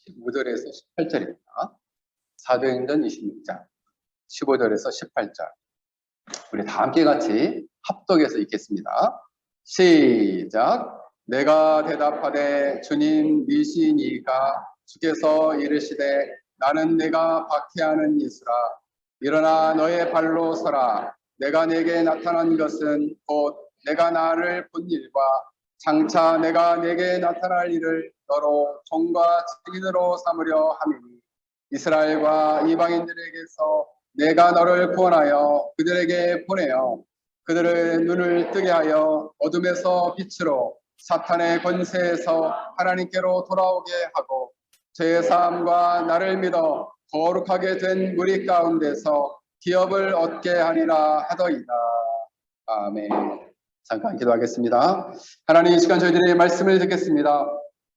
15절에서 18절입니다. 사도행전 26장 15절에서 18절. 우리 다 함께 같이 합독해서 읽겠습니다. 시작. 내가 대답하되 주님 미시니까 주께서 이르시되 나는 내가 박해하는 예수라. 일어나 너의 발로 서라. 내가 내게 나타난 것은 곧 내가 나를 본 일과 장차 내가 내게 나타날 일을 너로 종과 증인으로 삼으려 함이니 이스라엘과 이방인들에게서 내가 너를 구원하여 그들에게 보내어 그들의 눈을 뜨게 하여 어둠에서 빛으로 사탄의 권세에서 하나님께로 돌아오게 하고 죄의 사함과 나를 믿어 거룩하게 된 무리 가운데서 기업을 얻게 하리라 하더이다. 아멘. 잠깐 기도하겠습니다. 하나님, 이 시간 저희들의 말씀을 듣겠습니다.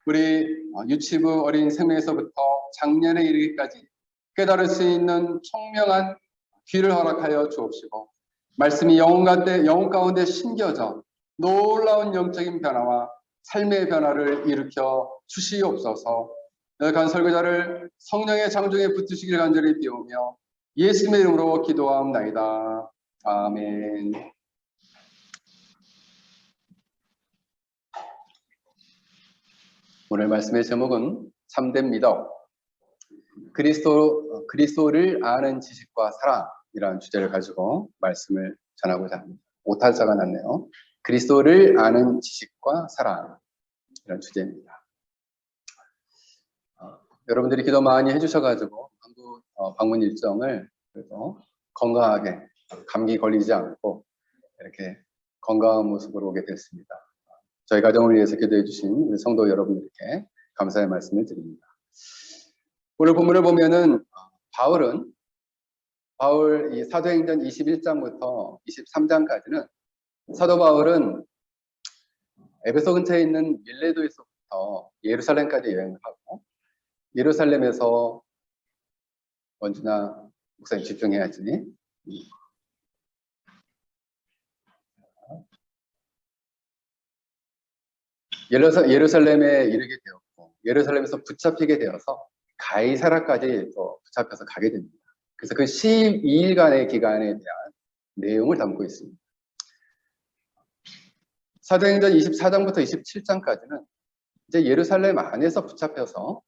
우리 유치부 어린 생명에서부터 장년에 이르기까지 깨달을 수 있는 총명한 귀를 허락하여 주옵시고 말씀이 영혼 가운데 심겨져 놀라운 영적인 변화와 삶의 변화를 일으켜 주시옵소서. 간 설교자를 성령의 장중에 붙으시길 간절히 비우며 예수님의 이름으로 기도하옵나이다. 아멘. 오늘 말씀의 제목은 참된 믿어 그리스도를 아는 지식과 사랑이라는 주제를 가지고 말씀을 전하고자 합니다. 오탈자가 났네요. 그리스도를 아는 지식과 사랑 이런 주제입니다. 여러분들이 기도 많이 해주셔가지고 한국 방문 일정을 그래서 건강하게 감기 걸리지 않고 이렇게 건강한 모습으로 오게 됐습니다. 저희 가정을 위해서 기도해 주신 우리 성도 여러분들께 감사의 말씀을 드립니다. 오늘 본문을 보면은 바울 이 사도행전 21장부터 23장까지는 사도 바울은 에베소 근처에 있는 밀레도에서부터 예루살렘까지 여행을 하고 예루살렘에서 원주나 목사님 집중해야지. 예루살렘에 이르게 되었고 예루살렘에서 붙잡히게 되어서 가이사라까지 또 붙잡혀서 가게 됩니다. 그래서 그 12일간의 기간에 대한 내용을 담고 있습니다. 사도행전 24장부터 27장까지는 이제 예루살렘 안에서 붙잡혀서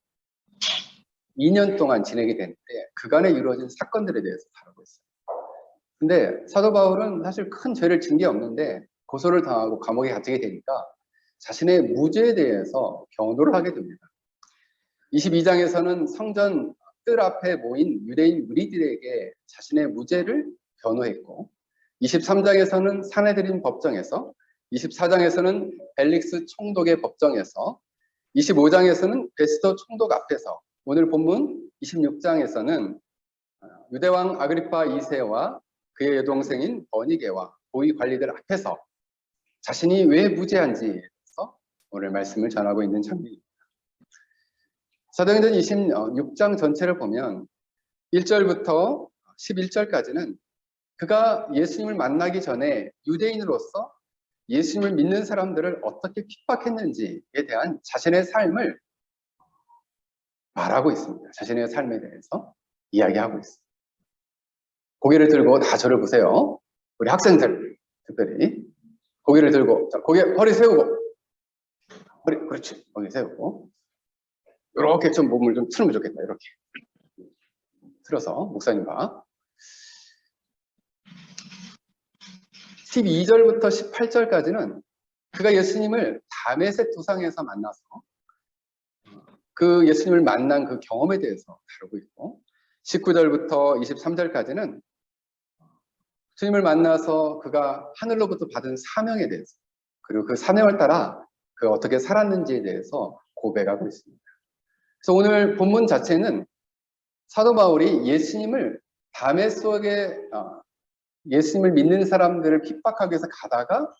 2년 동안 지내게 되는데 그간에 이루어진 사건들에 대해서 다루고 있어요. 근데 사도 바울은 사실 큰 죄를 진 게 없는데 고소를 당하고 감옥에 갇히게 되니까 자신의 무죄에 대해서 변호를 하게 됩니다. 22장에서는 성전 뜰 앞에 모인 유대인 무리들에게 자신의 무죄를 변호했고 23장에서는 사내들인 법정에서 24장에서는 벨릭스 총독의 법정에서 25장에서는 베스도 총독 앞에서 오늘 본문 26장에서는 유대왕 아그리파 2세와 그의 여동생인 버니게와 고위 관리들 앞에서 자신이 왜 무죄한지에 대해서 오늘 말씀을 전하고 있는 장면입니다. 사도행전 26장 전체를 보면 1절부터 11절까지는 그가 예수님을 만나기 전에 유대인으로서 예수님을 믿는 사람들을 어떻게 핍박했는지에 대한 자신의 삶을 말하고 있습니다. 자신의 삶에 대해서 이야기하고 있습니다. 고개를 들고 다 저를 보세요. 우리 학생들 특별히 고개를 들고 자, 허리 세우고 그렇지. 허리 세우고 이렇게 좀 몸을 좀 틀면 좋겠다. 이렇게 틀어서 목사님과 12절부터 18절까지는 그가 예수님을 다메섹 도상에서 만나서 그 예수님을 만난 그 경험에 대해서 다루고 있고 19절부터 23절까지는 주님을 만나서 그가 하늘로부터 받은 사명에 대해서 그리고 그 사명을 따라 그가 어떻게 살았는지에 대해서 고백하고 있습니다. 그래서 오늘 본문 자체는 사도 바울이 예수님을 다메섹에 예수님을 믿는 사람들을 핍박하기 위해서 가다가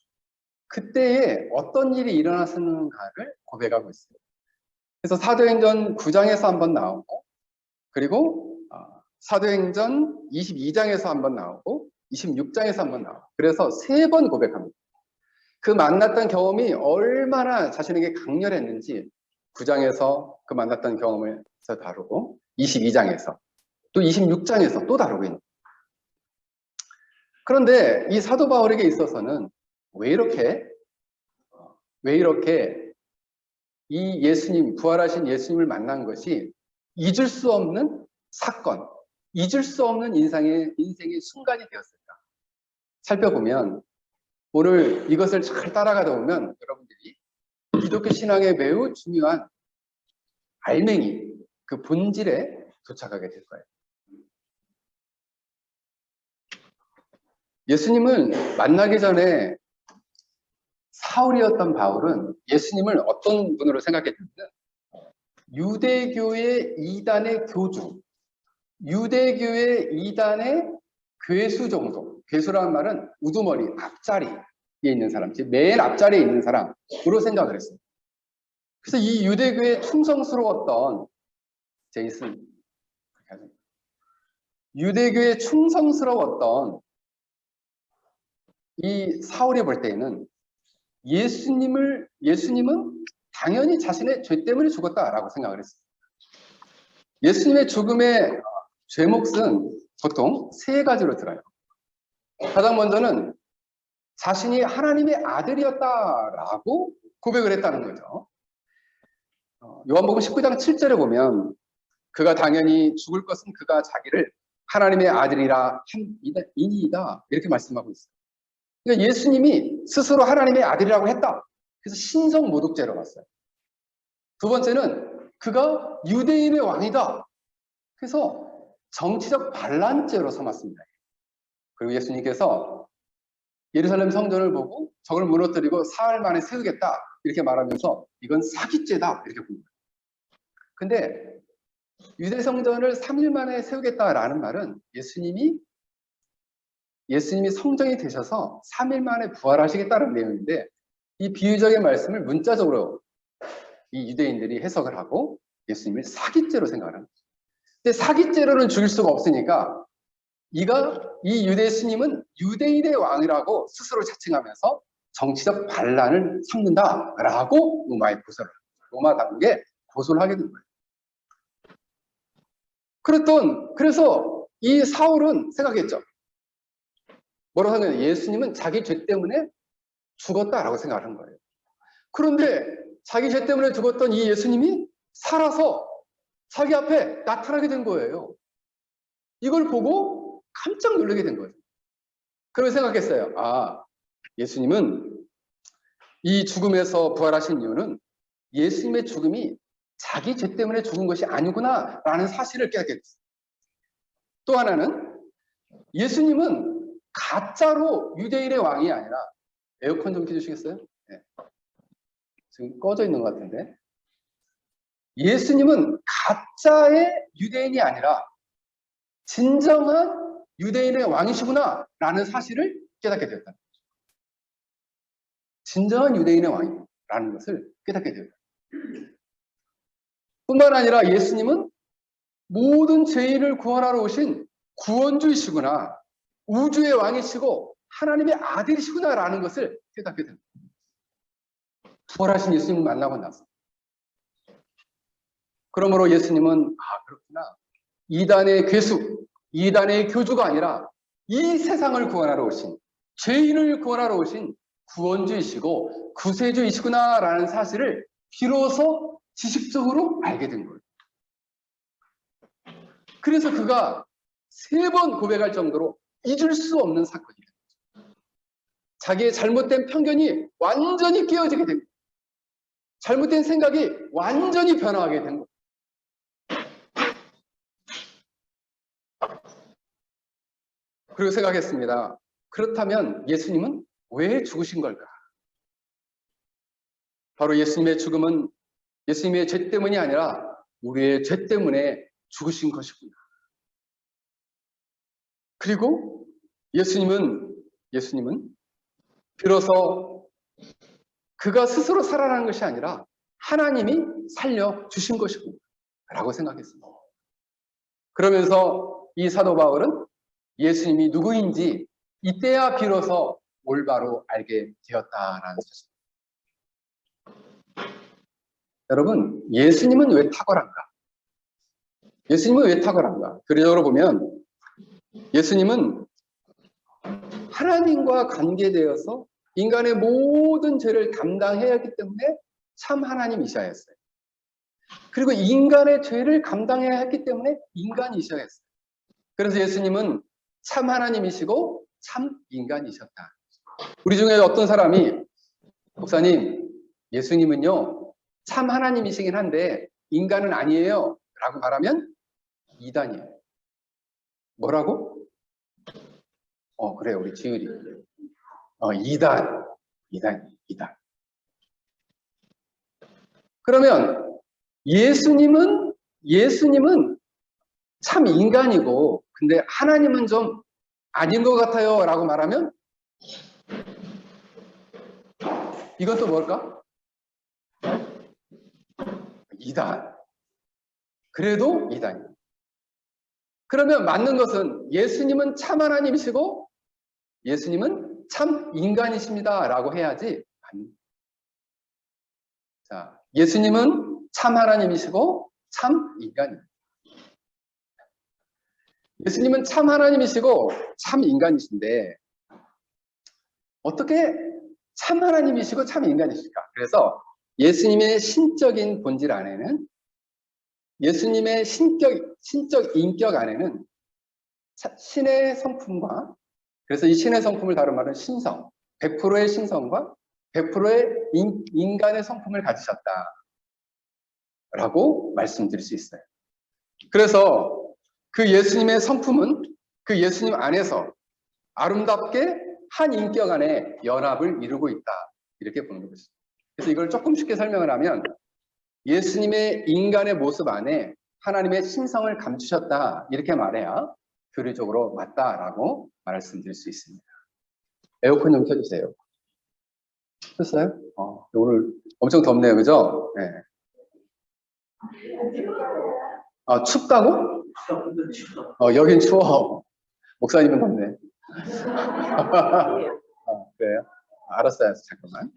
그때에 어떤 일이 일어났는가를 고백하고 있습니다. 그래서 사도행전 9장에서 한번 나오고 그리고 사도행전 22장에서 한번 나오고 26장에서 한번 나오고 그래서 3번 고백합니다. 그 만났던 경험이 얼마나 자신에게 강렬했는지 9장에서 그 만났던 경험을 다루고 22장에서 또 26장에서 또 다루고 있는. 그런데 이 사도 바울에게 있어서는 왜 이렇게 이 예수님, 부활하신 예수님을 만난 것이 잊을 수 없는 사건, 잊을 수 없는 인생의 순간이 되었을까? 살펴보면 오늘 이것을 잘 따라가다 보면 여러분들이 기독교 신앙의 매우 중요한 알맹이, 그 본질에 도착하게 될 거예요. 예수님을 만나기 전에 사울이었던 바울은 예수님을 어떤 분으로 생각했냐면 유대교의 이단의 교주, 유대교의 이단의 괴수 정도. 괴수라는 말은 우두머리, 앞자리에 있는 사람, 맨 앞자리에 있는 사람으로 생각을 했어요. 그래서 이 유대교에 충성스러웠던 제이슨, 유대교에 충성스러웠던 이 사울이 볼 때에는 예수님은 당연히 자신의 죄 때문에 죽었다라고 생각을 했어요. 예수님의 죽음의 죄목은 보통 세 가지로 들어요. 가장 먼저는 자신이 하나님의 아들이었다라고 고백을 했다는 거죠. 요한복음 19장 7절에 보면 그가 당연히 죽을 것은 그가 자기를 하나님의 아들이라 이니이다 이렇게 말씀하고 있어요. 그러니까 예수님이 스스로 하나님의 아들이라고 했다. 그래서 신성 모독죄로 봤어요. 두 번째는 그가 유대인의 왕이다. 그래서 정치적 반란죄로 삼았습니다. 그리고 예수님께서 예루살렘 성전을 보고 저걸 무너뜨리고 사흘 만에 세우겠다 이렇게 말하면서 이건 사기죄다 이렇게 본 거예요. 근데 유대 성전을 3일 만에 세우겠다라는 말은 예수님이 성정이 되셔서 3일 만에 부활하시겠다는 내용인데 이 비유적인 말씀을 문자적으로 이 유대인들이 해석을 하고 예수님을 사기죄로 생각을 합니다. 근데 사기죄로는 죽일 수가 없으니까 이 유대 스님은 유대인의 왕이라고 스스로 자칭하면서 정치적 반란을 삼는다라고 로마 당국에 고소를 하게 된 거예요. 그래서 이 사울은 생각했죠. 뭐라고 생각해요? 예수님은 자기 죄 때문에 죽었다라고 생각을 한 거예요. 그런데 자기 죄 때문에 죽었던 이 예수님이 살아서 자기 앞에 나타나게 된 거예요. 이걸 보고 깜짝 놀라게 된 거죠. 그러고 생각했어요. 아, 예수님은 이 죽음에서 부활하신 이유는 예수님의 죽음이 자기 죄 때문에 죽은 것이 아니구나 라는 사실을 깨닫게 됐어요. 또 하나는 예수님은 가짜로 유대인의 왕이 아니라, 에어컨 좀 켜주시겠어요? 네. 지금 꺼져 있는 것 같은데. 예수님은 가짜의 유대인이 아니라 진정한 유대인의 왕이시구나 라는 사실을 깨닫게 되었다. 진정한 유대인의 왕이라는 것을 깨닫게 되었다. 뿐만 아니라 예수님은 모든 죄인을 구원하러 오신 구원주이시구나, 우주의 왕이시고 하나님의 아들이시구나 라는 것을 깨닫게 됩니다. 부활하신 예수님을 만나고 나서. 그러므로 예수님은 그렇구나, 이단의 괴수, 이단의 교주가 아니라 이 세상을 구원하러 오신, 죄인을 구원하러 오신 구원주이시고 구세주이시구나 라는 사실을 비로소 지식적으로 알게 된 거예요. 그래서 그가 3번 고백할 정도로 잊을 수 없는 사건이 된 거죠. 자기의 잘못된 편견이 완전히 깨어지게 된 거예요. 잘못된 생각이 완전히 변화하게 된 거예요. 그리고 생각했습니다. 그렇다면 예수님은 왜 죽으신 걸까? 바로 예수님의 죽음은 예수님의 죄 때문이 아니라 우리의 죄 때문에 죽으신 것이구나. 그리고 예수님은 비로소 그가 스스로 살아나는 것이 아니라 하나님이 살려주신 것이구나 라고 생각했습니다. 그러면서 이 사도 바울은 예수님이 누구인지 이때야 비로소 올바로 알게 되었다라는 사실. 여러분, 예수님은 왜 탁월한가? 예수님은 왜 탁월한가? 교리적으로 보면 예수님은 하나님과 관계되어서 인간의 모든 죄를 감당해야 하기 때문에 참 하나님이셔야 했어요. 그리고 인간의 죄를 감당해야 했기 때문에 인간이셔야 했어요. 그래서 예수님은 참 하나님이시고 참 인간이셨다. 우리 중에 어떤 사람이 목사님, 예수님은요 참 하나님이시긴 한데 인간은 아니에요 라고 말하면 이단이에요. 뭐라고? 그래요, 우리 지율이. 이단. 그러면 예수님은 참 인간이고 근데 하나님은 좀 아닌 것 같아요 라고 말하면 이건 또 뭘까? 이단. 그래도 이단이에요. 그러면 맞는 것은 예수님은 참 하나님이시고 예수님은 참 인간이십니다 라고 해야지. 자, 예수님은 참 하나님이시고 참 인간입니다. 예수님은 참 하나님이시고 참 인간이신데 어떻게 참 하나님이시고 참 인간이실까? 그래서 예수님의 신적인 본질 안에는 예수님의 신적 인격 안에는 신의 성품과 그래서 이 신의 성품을 다른 말은 신성, 100%의 신성과 100%의 인간의 성품을 가지셨다라고 말씀드릴 수 있어요. 그래서 그 예수님의 성품은 그 예수님 안에서 아름답게 한 인격 안에 연합을 이루고 있다. 이렇게 보는 것이죠. 그래서 이걸 조금 쉽게 설명을 하면 예수님의 인간의 모습 안에 하나님의 신성을 감추셨다. 이렇게 말해야 교리적으로 맞다라고 말씀드릴 수 있습니다. 에어컨 좀 켜주세요. 켰어요? 오늘 엄청 덥네요. 그죠? 네. 춥다고? 여긴 추워. 목사님은 덥네. 그래요? 알았어요. 잠깐만.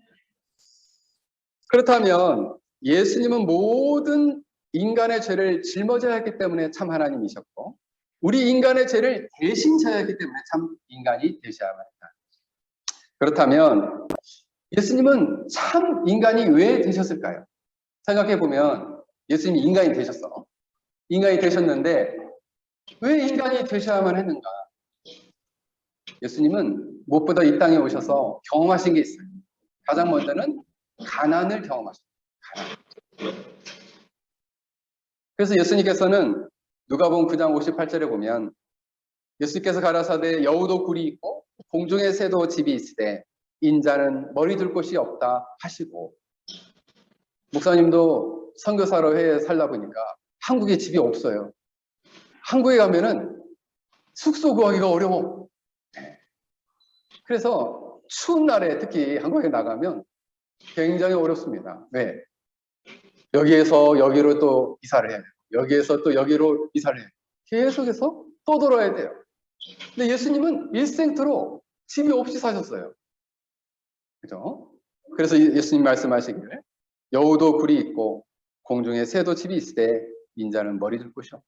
그렇다면 예수님은 모든 인간의 죄를 짊어져야 했기 때문에 참 하나님이셨고 우리 인간의 죄를 대신 져야 했기 때문에 참 인간이 되셔야만 했다. 그렇다면 예수님은 참 인간이 왜 되셨을까요? 생각해보면 예수님이 인간이 되셨어. 인간이 되셨는데 왜 인간이 되셔야만 했는가? 예수님은 무엇보다 이 땅에 오셔서 경험하신 게 있어요. 가장 먼저는 가난을 경험하셨어요. 가난. 그래서 예수님께서는 누가복음 9장 58절에 보면 예수님께서 가라사대 여우도 굴이 있고 공중의 새도 집이 있으되 인자는 머리 둘 곳이 없다 하시고 목사님도 선교사로 해외에 살다 보니까 한국에 집이 없어요. 한국에 가면은 숙소 구하기가 어려워. 그래서 추운 날에 특히 한국에 나가면 굉장히 어렵습니다. 왜? 여기에서 여기로 또 이사를 해야 돼요. 여기에서 또 여기로 이사를 해야 돼요. 계속해서 떠돌아야 돼요. 근데 예수님은 일생토록 집이 없이 사셨어요. 그죠? 그래서 예수님 말씀하시기를 여우도 굴이 있고 공중에 새도 집이 있을 때 인자는 머리 둘 곳이 없다.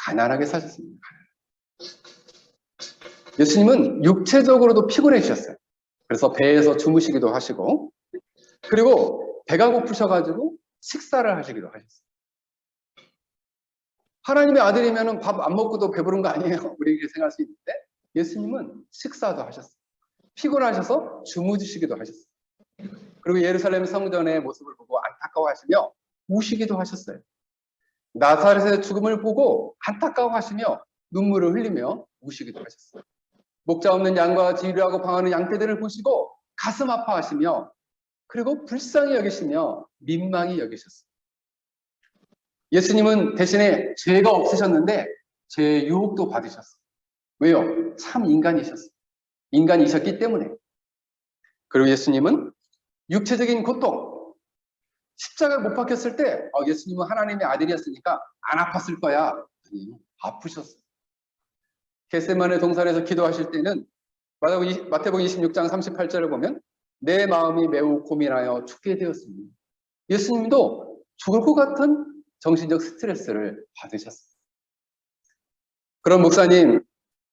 가난하게 사셨습니다. 예수님은 육체적으로도 피곤해지셨어요. 그래서 배에서 주무시기도 하시고 그리고 배가 고프셔가지고 식사를 하시기도 하셨어요. 하나님의 아들이면 밥 안 먹고도 배부른 거 아니에요? 우리에게 생각할 수 있는데 예수님은 식사도 하셨어요. 피곤하셔서 주무시기도 하셨어요. 그리고 예루살렘 성전의 모습을 보고 안타까워하시며 우시기도 하셨어요. 나사렛의 죽음을 보고 안타까워하시며 눈물을 흘리며 우시기도 하셨어요. 목자 없는 양과 지루하고 방하는 양떼들을 보시고 가슴 아파하시며 그리고 불쌍히 여기시며 민망히 여기셨어요. 예수님은 대신에 죄가 없으셨는데 죄의 유혹도 받으셨어요. 왜요? 참 인간이셨어요. 인간이셨기 때문에. 그리고 예수님은 육체적인 고통, 십자가에 못 박혔을 때 예수님은 하나님의 아들이었으니까 안 아팠을 거야. 아니, 아프셨어요. 겟세마네 동산에서 기도하실 때는 마태복음 26장 38절을 보면 내 마음이 매우 고민하여 죽게 되었습니다. 예수님도 죽을 것 같은 정신적 스트레스를 받으셨어요. 그럼 목사님,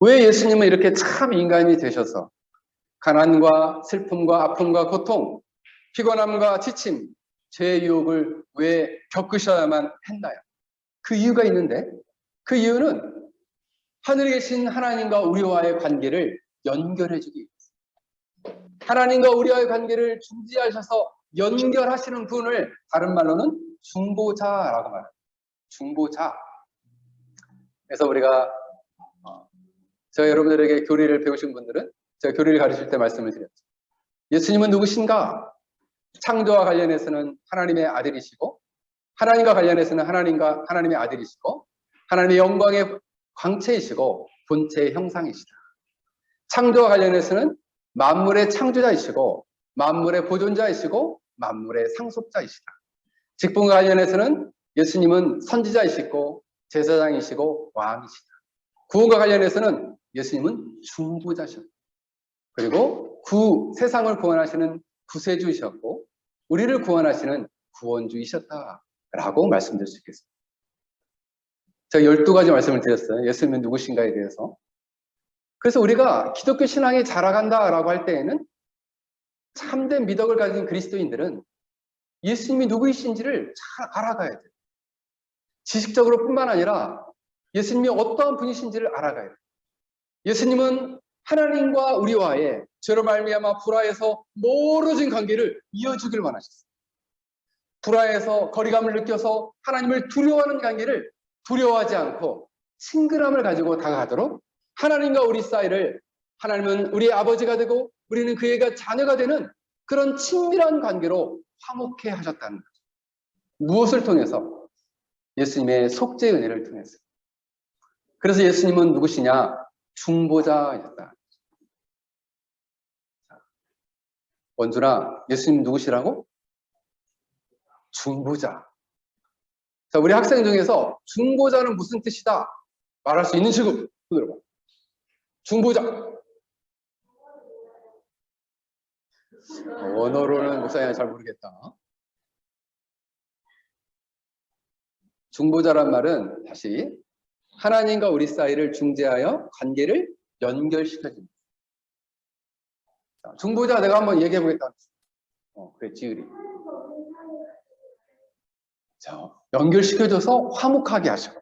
왜 예수님은 이렇게 참 인간이 되셔서 가난과 슬픔과 아픔과 고통, 피곤함과 지침, 죄의 유혹을 왜 겪으셔야만 했나요? 그 이유가 있는데, 그 이유는 하늘에 계신 하나님과 우리와의 관계를 연결해주기 위해서, 하나님과 우리와의 관계를 중지하셔서 연결하시는 분을 다른 말로는 중보자라고 말해요. 중보자. 그래서 우리가 제가 여러분들에게 교리를 배우신 분들은 제가 교리를 가르칠 때 말씀을 드렸죠. 예수님은 누구신가? 창조와 관련해서는 하나님의 아들이시고, 하나님과 관련해서는 하나님의 아들이시고, 하나님의 영광의 광채이시고 본체의 형상이시다. 창조와 관련해서는 만물의 창조자이시고, 만물의 보존자이시고, 만물의 상속자이시다. 직분과 관련해서는 예수님은 선지자이시고 제사장이시고 왕이시다. 구원과 관련해서는 예수님은 중보자셨고, 그리고 세상을 구원하시는 구세주이셨고, 우리를 구원하시는 구원주이셨다라고 말씀드릴 수 있겠습니다. 제가 12가지 말씀을 드렸어요. 예수님은 누구신가에 대해서. 그래서 우리가 기독교 신앙이 자라간다라고 할 때에는 참된 미덕을 가진 그리스도인들은 예수님이 누구이신지를 잘 알아가야 돼요. 지식적으로 뿐만 아니라 예수님이 어떠한 분이신지를 알아가야 돼요. 예수님은 하나님과 우리와의 죄로 말미암아 불화해서 멀어진 관계를 이어주길 원하셨어요. 불화해서 거리감을 느껴서 하나님을 두려워하는 관계를 두려워하지 않고 친근함을 가지고 다가가도록 하나님과 우리 사이를, 하나님은 우리의 아버지가 되고 우리는 그의 자녀가 되는 그런 친밀한 관계로 화목해 하셨다는 거죠. 무엇을 통해서? 예수님의 속죄 은혜를 통해서. 그래서 예수님은 누구시냐? 중보자였다. 원준아, 예수님 누구시라고? 중보자. 자, 우리 학생 중에서 중보자는 무슨 뜻이다 말할 수 있는 친구 들어봐. 중보자. 언어로는 목사님 잘 모르겠다. 중보자란 말은 다시 하나님과 우리 사이를 중재하여 관계를 연결시켜줍니다. 중보자 내가 한번 얘기해 보겠다. 그래, 지으리. 자, 연결시켜줘서 화목하게 하시고,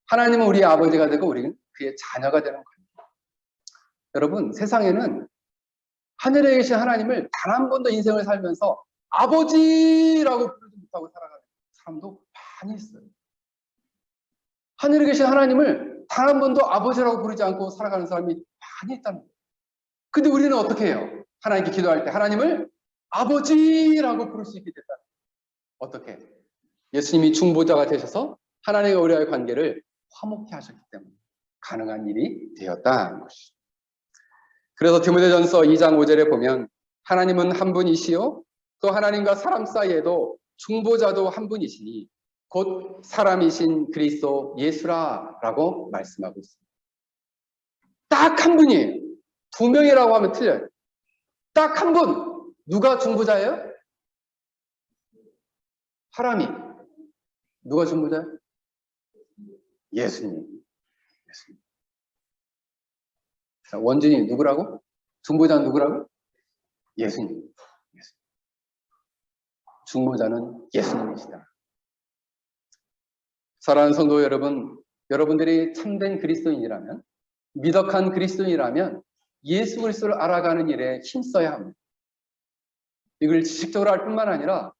하나님은 우리의 아버지가 되고 우리는 그의 자녀가 되는 거예요. 여러분, 세상에는 하늘에 계신 하나님을 단 한 번도 인생을 살면서 아버지라고 부르지 못하고 살아가는 사람도 많이 있어요. 하늘에 계신 하나님을 단 한 번도 아버지라고 부르지 않고 살아가는 사람이 많이 있다는 거예요. 근데 우리는 어떻게 해요? 하나님께 기도할 때 하나님을 아버지라고 부를 수 있게 됐다. 어떻게? 예수님이 중보자가 되셔서 하나님과 우리와의 관계를 화목케 하셨기 때문에 가능한 일이 되었다는 것이죠. 그래서 디모데전서 2장 5절에 보면 하나님은 한 분이시요 또 하나님과 사람 사이에도 중보자도 한 분이시니 곧 사람이신 그리스도 예수라라고 말씀하고 있습니다. 딱 한 분이에요. 두 명이라고 하면 틀려요. 딱 한 분. 누가 중보자예요? 사람이. 누가 중보자예요? 예수님. 예수님. 자, 원준이 누구라고? 중보자는 누구라고? 예수님. 예수님. 중보자는 예수님이시다. 사랑하는 성도 여러분, 여러분들이 참된 그리스도인이라면, 미덕한 그리스도인이라면 예수 그리스도를 알아가는 일에 힘써야 합니다. 이걸 지식적으로 할 뿐만 아니라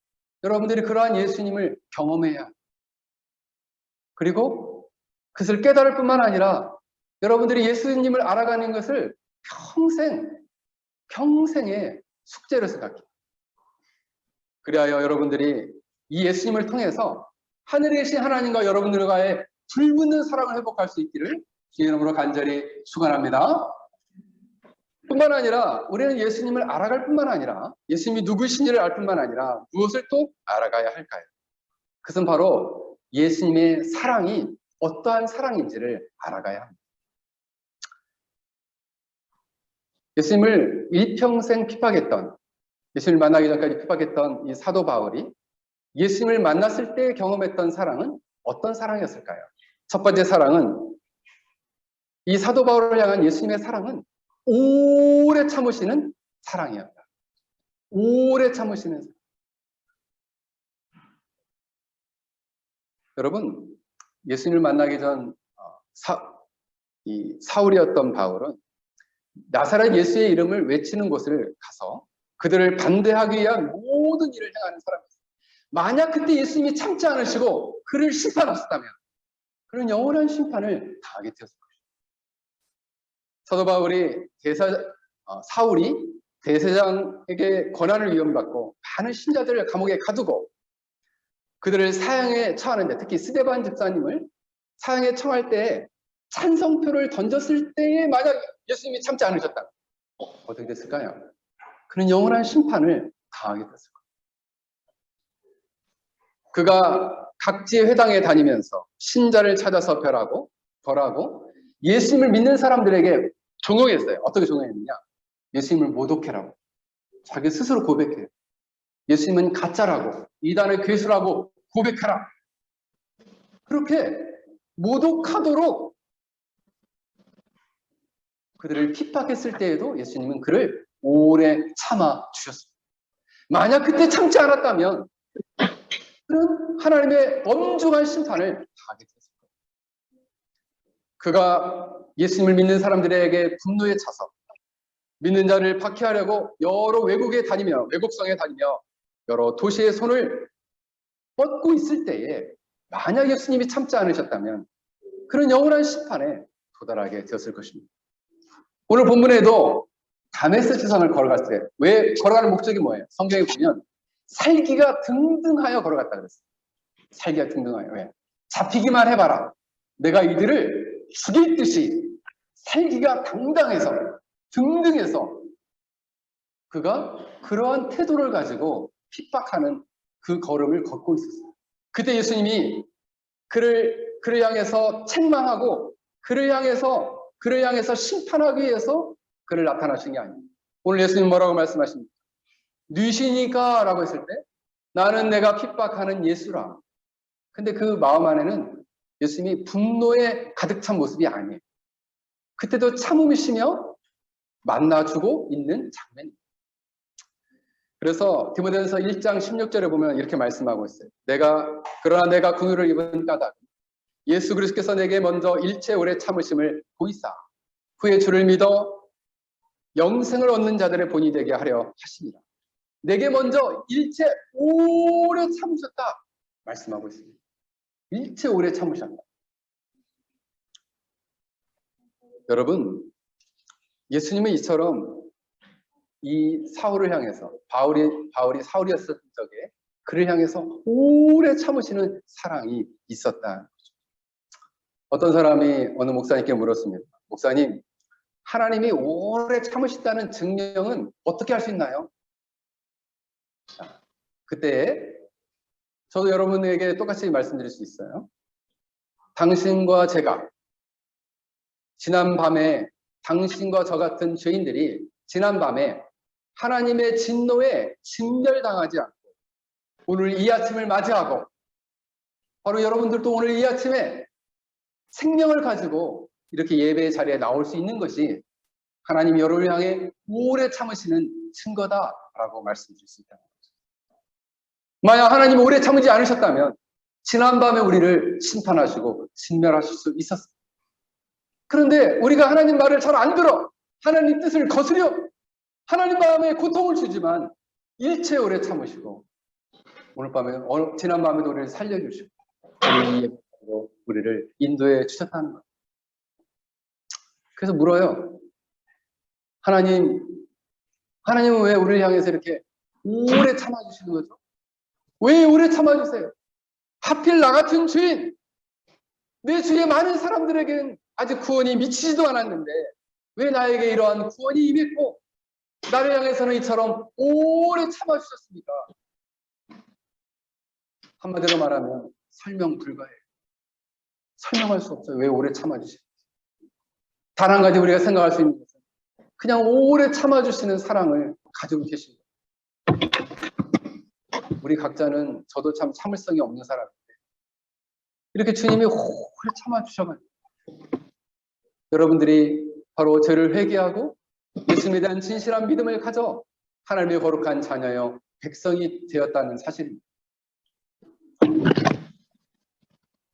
여러분들이 그러한 예수님을 경험해야 합니다. 그리고 그것을 깨달을 뿐만 아니라 여러분들이 예수님을 알아가는 것을 평생의 숙제로 생각해요. 그리하여 여러분들이 이 예수님을 통해서 하늘에 계신 하나님과 여러분들과의 불붙는 사랑을 회복할 수 있기를 주의 이름으로 간절히 축원합니다. 뿐만 아니라 우리는 예수님을 알아갈 뿐만 아니라 예수님이 누구신지를 알 뿐만 아니라 무엇을 또 알아가야 할까요? 그것은 바로 예수님의 사랑이 어떠한 사랑인지를 알아가야 합니다. 예수님을 일평생 핍박했던, 예수님을 만나기 전까지 핍박했던 이 사도 바울이 예수님을 만났을 때 경험했던 사랑은 어떤 사랑이었을까요? 첫 번째 사랑은, 이 사도 바울을 향한 예수님의 사랑은 오래 참으시는 사랑이었다. 오래 참으시는 사랑. 여러분, 예수님을 만나기 전 사울이었던 바울은 나사렛 예수의 이름을 외치는 곳을 가서 그들을 반대하기 위한 모든 일을 행하는 사람이었어요. 만약 그때 예수님이 참지 않으시고 그를 심판하셨다면 그런 영원한 심판을 당하게 되었을 것입니다. 사도 바울이 사울이 대제사장에게 권한을 위임받고 많은 신자들을 감옥에 가두고 그들을 사형에 처하는데, 특히 스데반 집사님을 사형에 처할 때 찬성표를 던졌을 때에 만약 예수님이 참지 않으셨다면 어떻게 됐을까요? 그는 영원한 심판을 당하게 됐을 거예요. 그가 각지의 회당에 다니면서 신자를 찾아서 벌하고 예수님을 믿는 사람들에게 종용했어요. 어떻게 종용했느냐? 예수님을 모독해라고. 자기 스스로 고백해요. 예수님은 가짜라고, 이단의 괴수라고 고백하라. 그렇게 모독하도록 그들을 핍박했을 때에도 예수님은 그를 오래 참아 주셨습니다. 만약 그때 참지 않았다면 그는 하나님의 엄중한 심판을 당하게 됐을 거예요. 그가 예수님을 믿는 사람들에게 분노에 차서 믿는 자를 박해하려고 여러 외국성에 다니며 여러 도시의 손을 뻗고 있을 때에 만약 예수님이 참지 않으셨다면 그런 영원한 심판에 도달하게 되었을 것입니다. 오늘 본문에도 다메스 지성을 걸어갔을 때, 왜 걸어가는 목적이 뭐예요? 성경에 보면 살기가 등등하여 걸어갔다 그랬어요. 살기가 등등하여. 왜? 잡히기만 해봐라. 내가 이들을 죽일 듯이 살기가 당당해서, 등등해서 그가 그러한 태도를 가지고 핍박하는 그 걸음을 걷고 있었어요. 그때 예수님이 그를 향해서 책망하고 그를 향해서 심판하기 위해서 그를 나타나신 게 아닙니다. 오늘 예수님 뭐라고 말씀하십니까? 뉘시니까 라고 했을 때 나는 내가 핍박하는 예수라. 근데 그 마음 안에는 예수님이 분노에 가득 찬 모습이 아니에요. 그때도 참음이시며 만나주고 있는 장면입니다. 그래서 디모데전서 1장 16절에 보면 이렇게 말씀하고 있어요. 그러나 내가 긍휼을 입은 까닭 예수 그리스도께서 내게 먼저 일체 오래 참으심을 보이사 후에 주를 믿어 영생을 얻는 자들의 본이 되게 하려 하시니라. 내게 먼저 일체 오래 참으셨다 말씀하고 있습니다. 일체 오래 참으셨다. 여러분, 예수님은 이처럼 이 사울을 향해서 바울이 사울이었을 적에 그를 향해서 오래 참으시는 사랑이 있었다. 어떤 사람이 어느 목사님께 물었습니다. 목사님, 하나님이 오래 참으신다는 증명은 어떻게 할 수 있나요? 그때 저도 여러분에게 똑같이 말씀드릴 수 있어요. 당신과 제가 지난 밤에 당신과 저 같은 죄인들이 지난 밤에 하나님의 진노에 진멸당하지 않고 오늘 이 아침을 맞이하고 바로 여러분들도 오늘 이 아침에 생명을 가지고 이렇게 예배의 자리에 나올 수 있는 것이 하나님이 여러분을 향해 오래 참으시는 증거다라고 말씀드릴 수 있다는 거죠. 만약 하나님이 오래 참으지 않으셨다면 지난밤에 우리를 심판하시고 진멸하실 수 있었습니다. 그런데 우리가 하나님 말을 잘 안 들어 하나님 뜻을 거스려 하나님 마음에 고통을 주지만 일체 오래 참으시고 오늘 밤에 지난밤에도 우리를 살려주시고 우리를 인도해 주셨다는 거예요. 그래서 물어요. 하나님은 왜 우리를 향해서 이렇게 오래 참아주시는 거죠? 왜 오래 참아주세요? 하필 나 같은 죄인, 내 주위에 많은 사람들에겐 아직 구원이 미치지도 않았는데 왜 나에게 이러한 구원이 임했고 나를 향해서는 이처럼 오래 참아주셨습니까? 한마디로 말하면 설명 불가해요. 설명할 수 없어요. 왜 오래 참아주시는지. 단 한 가지 우리가 생각할 수 있는 것은 그냥 오래 참아주시는 사랑을 가지고 계신 거예요. 우리 각자는 저도 참 참을성이 없는 사람인데 이렇게 주님이 오래 참아주셔가지고 여러분들이 바로 죄를 회개하고 예수님에 대한 진실한 믿음을 가져 하나님의 거룩한 자녀여 백성이 되었다는 사실입니다.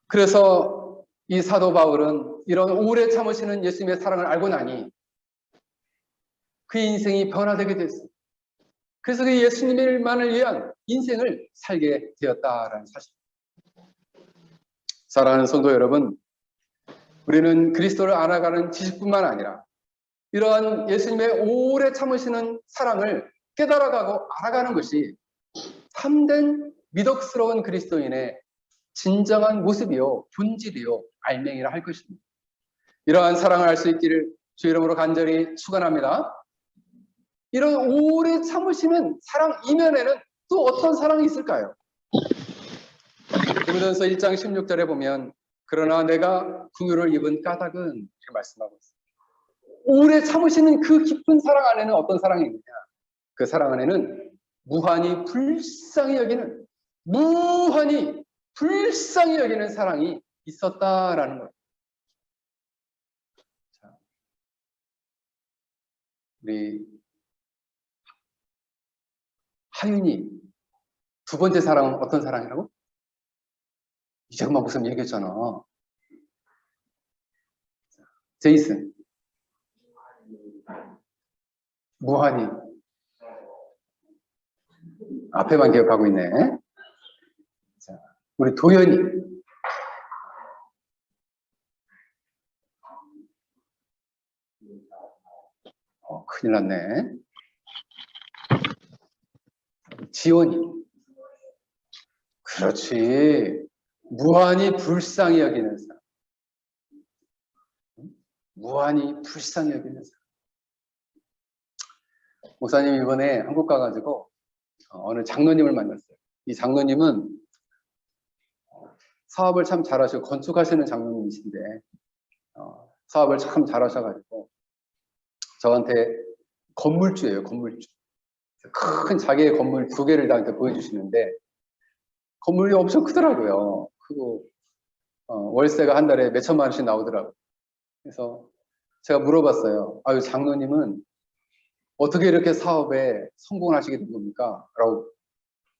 그래서 이 사도 바울은 이런 오래 참으시는 예수님의 사랑을 알고 나니 그의 인생이 변화되게 됐습니다. 그래서 그 예수님만을 위한 인생을 살게 되었다라는 사실입니다. 사랑하는 성도 여러분, 우리는 그리스도를 알아가는 지식뿐만 아니라 이러한 예수님의 오래 참으시는 사랑을 깨달아가고 알아가는 것이 참된 미덕스러운 그리스도인의 진정한 모습이요, 본질이요, 알맹이라 할 것입니다. 이러한 사랑을 알 수 있기를 주 이름으로 간절히 축원합니다. 이런 오래 참으시는 사랑 이면에는 또 어떤 사랑이 있을까요? 디모데전서 1장 16절에 보면 그러나 내가 긍휼을 입은 까닭은 이렇게 말씀하고 있습니다. 오래 참으시는 그 깊은 사랑 안에는 어떤 사랑이 있느냐? 그 사랑 안에는 무한히 불쌍히 여기는 사랑이 있었다라는 거예요. 자, 우리 하윤이 두 번째 사랑은 어떤 사랑이라고? 이제 그만 무슨 얘기했잖아. 제이슨 무한히 앞에만 기억하고 있네. 자, 우리 도연이 큰일 났네. 지원이 그렇지. 무한히 불쌍히 여기는 사람. 무한히 불쌍히 여기는 사람. 목사님 이번에 한국 가가지고 어느 장로님을 만났어요. 이 장로님은 사업을 참 잘하시고 건축하시는 장로님이신데 사업을 참 잘하셔가지고 저한테 건물주예요. 건물주. 큰 자기의 건물 2개를 나한테 보여주시는데 건물이 엄청 크더라고요. 크고 월세가 한 달에 몇 천만 원씩 나오더라고요. 그래서 제가 물어봤어요. 아유 장로님은 어떻게 이렇게 사업에 성공을 하시게 된 겁니까? 라고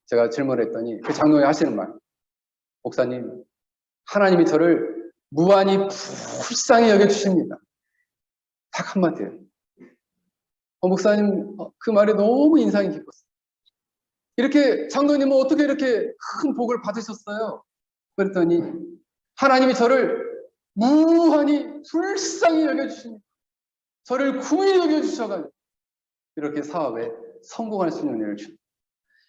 제가 질문을 했더니 그 장로님이 하시는 말, 목사님 하나님이 저를 무한히 불쌍히 여겨주십니다. 딱 한마디예요. 목사님 그 말이 너무 인상이 깊었어요. 이렇게 장로님은 어떻게 이렇게 큰 복을 받으셨어요? 그랬더니 하나님이 저를 무한히 불쌍히 여겨주십니다. 저를 구히 여겨주셔가지고 이렇게 사업에 성공할 수 있는 은혜를 줍니다.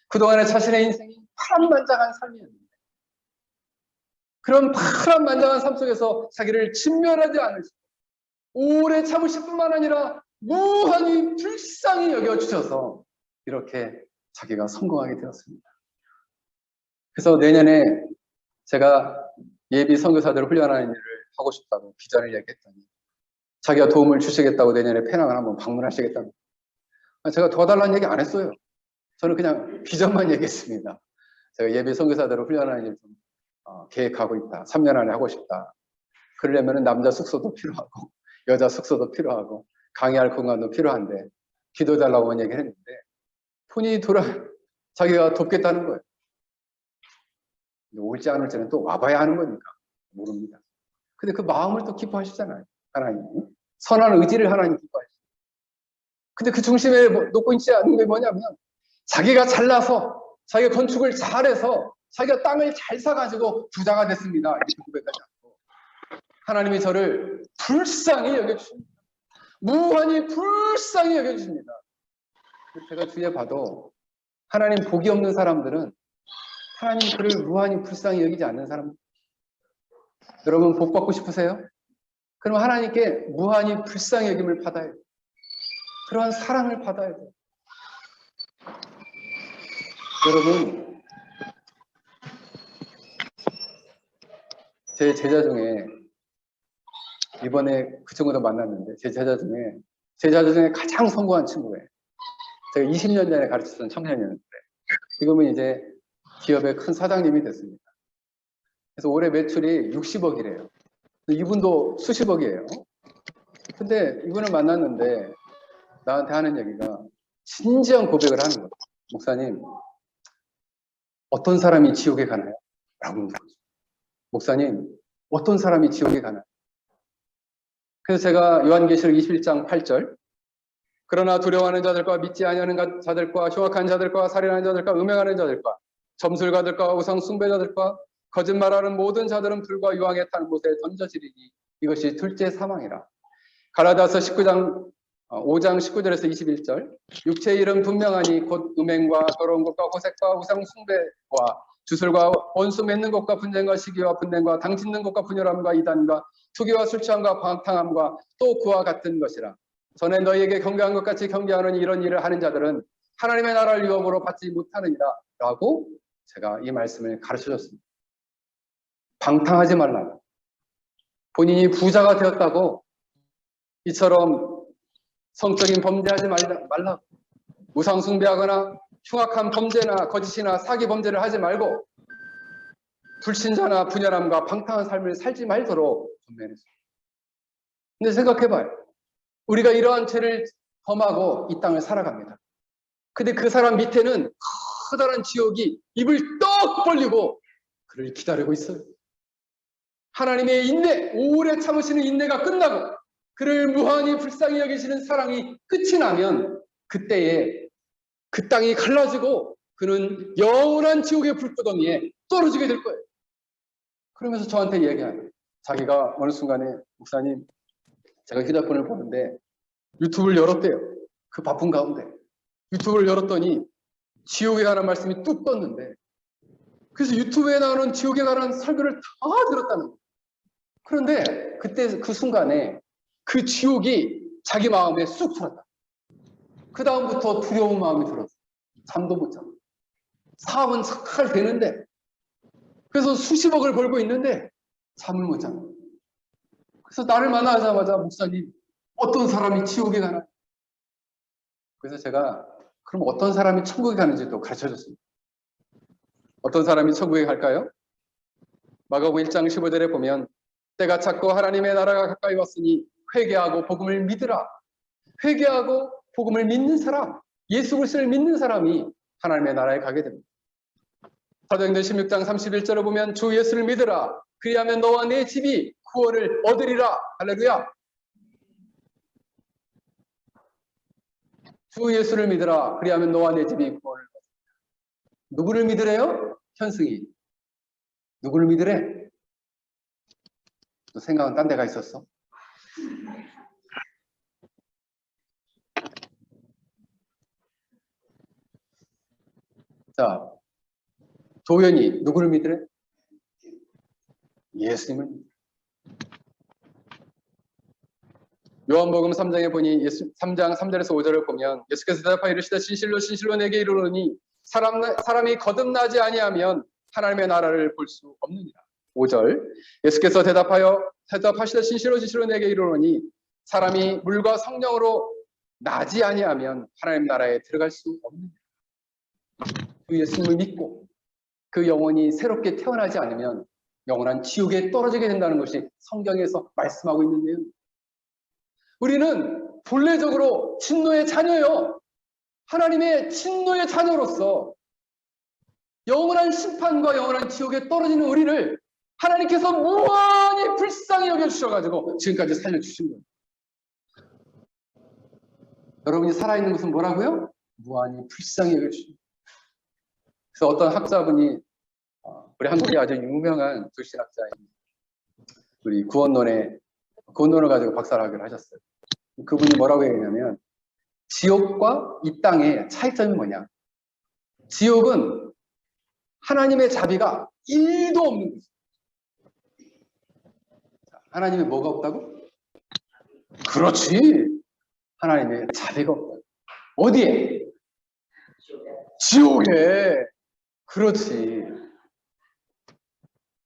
그동안에 자신의 인생이 파란만장한 삶이었는데 그런 파란만장한 삶 속에서 자기를 진멸하지 않으시고 오래 참으실 뿐만 아니라 무한히 불쌍히 여겨주셔서 이렇게 자기가 성공하게 되었습니다. 그래서 내년에 제가 예비 선교사들을 훈련하는 일을 하고 싶다고 비전을 얘기했더니 자기가 도움을 주시겠다고 내년에 페낭을 한번 방문하시겠다고. 제가 도와달라는 얘기 안 했어요. 저는 그냥 비전만 얘기했습니다. 제가 예비 선교사들을 훈련하는 일을 좀 계획하고 있다. 3년 안에 하고 싶다. 그러려면 남자 숙소도 필요하고 여자 숙소도 필요하고 강의할 공간도 필요한데 기도해달라고 얘기를 했는데 폰이 자기가 돕겠다는 거예요. 올지 안 올지는 또 와봐야 하는 거니까 모릅니다. 근데 그 마음을 또 기뻐하시잖아요. 하나님이. 선한 의지를 하나님 기뻐하시죠. 근데 그 중심에 놓고 있지 않는 게 뭐냐면 자기가 잘나서 자기가 건축을 잘해서 자기가 땅을 잘 사가지고 부자가 됐습니다. 이렇게 고백하지 않고 하나님이 저를 불쌍히 여겨주십니다. 무한히 불쌍히 여겨주십니다. 제가 주위에 봐도 하나님 복이 없는 사람들은 하나님 그를 무한히 불쌍히 여기지 않는 사람. 여러분 복 받고 싶으세요? 그럼 하나님께 무한히 불쌍히 여김을 받아야 돼요. 그러한 사랑을 받아야 돼요. 여러분 제 제자 중에 이번에 그 친구도 만났는데 제 제자 중에 가장 성공한 친구예요. 제가 20년 전에 가르쳤던 청년이었는데 지금은 이제 기업의 큰 사장님이 됐습니다. 그래서 올해 매출이 60억이래요. 이분도 수십억이에요. 근데 이분을 만났는데 나한테 하는 얘기가 진지한 고백을 하는 거예요. 목사님, 어떤 사람이 지옥에 가나요? 라고 묻는 거죠. 목사님, 어떤 사람이 지옥에 가나요? 그래서 제가 요한계시록 21장 8절, 그러나 두려워하는 자들과 믿지 아니하는 자들과 흉악한 자들과 살인하는 자들과 음행하는 자들과 점술가들과 우상 숭배자들과 거짓말하는 모든 자들은 불과 유황에 타는 곳에 던져지리니 이것이 둘째 사망이라. 갈라디아서 5장 19절에서 21절, 육체의 일은 분명하니 곧 음행과 더러운 것과 호색과 우상 숭배와 주술과 원수 맺는 것과 분쟁과 시기와 분쟁과 당짓는 것과 분열함과 이단과 투기와 술 취함과 방탕함과 또 그와 같은 것이라. 전에 너희에게 경계한 것 같이 경계하는 이런 일을 하는 자들은 하나님의 나라를 유업으로 받지 못하느니라 라고 제가 이 말씀을 가르쳐줬습니다. 방탕하지 말라고. 본인이 부자가 되었다고 이처럼 성적인 범죄하지 말라고. 우상 숭배하거나 흉악한 범죄나 거짓이나 사기 범죄를 하지 말고 불신자나 분열함과 방탕한 삶을 살지 말도록 권면했습니다. 근데 생각해봐요. 우리가 이러한 죄를 범하고 이 땅을 살아갑니다. 근데 그 사람 밑에는 커다란 지옥이 입을 떡 벌리고 그를 기다리고 있어요. 하나님의 인내, 오래 참으시는 인내가 끝나고 그를 무한히 불쌍히 여기시는 사랑이 끝이 나면 그때에 그 땅이 갈라지고 그는 영원한 지옥의 불구덩이에 떨어지게 될 거예요. 그러면서 저한테 얘기하요. 자기가 어느 순간에 목사님, 제가 휴대폰을 보는데 유튜브를 열었대요. 그 바쁜 가운데 유튜브를 열었더니 지옥에 관한 말씀이 뚝 떴는데, 그래서 유튜브에 나오는 지옥에 관한 설교를 다 들었다는 거예요. 그런데 그때 그 순간에 그 지옥이 자기 마음에 쑥 들었다. 그 다음부터 두려운 마음이 들었어. 잠도 못 자고. 사업은 잘 되는데, 그래서 수십억을 벌고 있는데 잠을 못 자고. 그래서 나를 만나자마자 목사님, 어떤 사람이 지옥에 가나? 그래서 제가 그럼 어떤 사람이 천국에 가는지도 가르쳐줬습니다. 어떤 사람이 천국에 갈까요? 마가복음 1장 15절에 보면 때가 찼고 하나님의 나라가 가까이 왔으니 회개하고 복음을 믿으라. 회개하고 복음을 믿는 사람, 예수 그리스도를 믿는 사람이 하나님의 나라에 가게 됩니다. 사도행전 16장 31절을 보면 주 예수를 믿으라. 그리하면 너와 내 집이 구원을 얻으리라. 할렐루야. 주 예수를 믿으라. 그리하면 너와 내 집이 구원을 얻으리라. 누구를 믿으래요? 현승이. 누구를 믿으래? 너 생각은 딴 데가 있었어? 자, 도연이 누구를 믿으래? 예수님을 믿으래. 요한복음 3장에 보니 3장 3절에서 5절을 보면 예수께서 대답하여 이르시되 진실로 진실로 내게 이르노니 사람이 거듭나지 아니하면 하나님의 나라를 볼 수 없느니라. 5절 예수께서 대답하시되 진실로 진실로 내게 이르노니 사람이 물과 성령으로 나지 아니하면 하나님 나라에 들어갈 수 없느니라. 그 예수님을 믿고 그 영혼이 새롭게 태어나지 않으면 영원한 지옥에 떨어지게 된다는 것이 성경에서 말씀하고 있는 내용입니다. 우리는 본래적으로 진노의 자녀요. 하나님의 진노의 자녀로서 영원한 심판과 영원한 지옥에 떨어지는 우리를 하나님께서 무한히 불쌍히 여겨주셔가지고 지금까지 살려주신 거예요. 여러분이 살아있는 것은 뭐라고요? 무한히 불쌍히 여겨주신 거예요. 그래서 어떤 학자분이 우리 한국의 아주 유명한 불신학자인 우리 구원론을 가지고 박사학위를 하셨어요. 그분이 뭐라고 얘기하냐면 지옥과 이 땅의 차이점이 뭐냐? 지옥은 하나님의 자비가 1도 없는 거죠. 하나님의 뭐가 없다고? 그렇지. 하나님의 자비가 없다고. 어디에? 지옥에. 그렇지.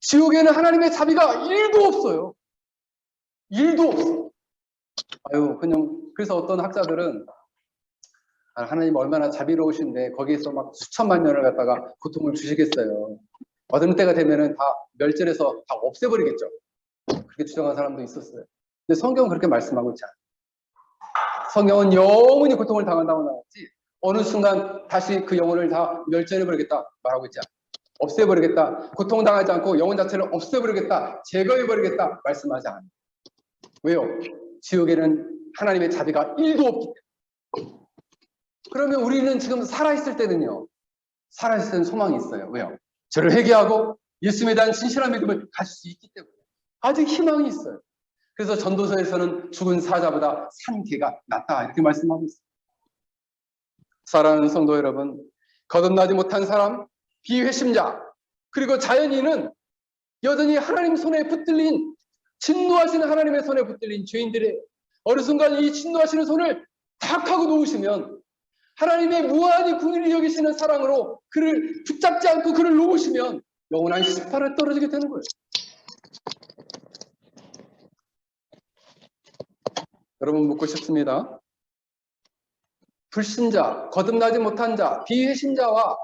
지옥에는 하나님의 자비가 1도 없어요. 1도 없어. 아유, 그냥, 그래서 어떤 학자들은 하나님 얼마나 자비로우신데 거기에서 막 수천만 년을 갖다가 고통을 주시겠어요. 어느 때가 되면은 다 멸절해서 다 없애버리겠죠. 그렇게 주장한 사람도 있었어요. 근데 성경은 그렇게 말씀하고 있지 않아요. 성경은 영원히 고통을 당한다고 나왔지 어느 순간 다시 그 영혼을 다 멸절해버리겠다 말하고 있지 않아요. 없애버리겠다. 고통당하지 않고 영혼 자체를 없애버리겠다. 제거해버리겠다 말씀하지 않아요. 왜요? 지옥에는 하나님의 자비가 1도 없기 때문에. 그러면 우리는 지금 살아있을 때는요. 살아있을 때는 소망이 있어요. 왜요? 저를 회개하고 예수님에 대한 진실한 믿음을 가질 수 있기 때문에. 아직 희망이 있어요. 그래서 전도서에서는 죽은 사자보다 산 개가 낫다 이렇게 말씀하고 있어요. 사랑하는 성도 여러분, 거듭나지 못한 사람, 비회심자, 그리고 자연인은 여전히 하나님 손에 붙들린 진노하시는 하나님의 손에 붙들린 죄인들의 어느 순간 이 진노하시는 손을 탁 하고 놓으시면 하나님의 무한히 긍휼히 여기시는 사랑으로 그를 붙잡지 않고 그를 놓으시면 영원한 시파를 떨어지게 되는 거예요. 여러분 묻고 싶습니다. 불신자, 거듭나지 못한 자, 비회신자와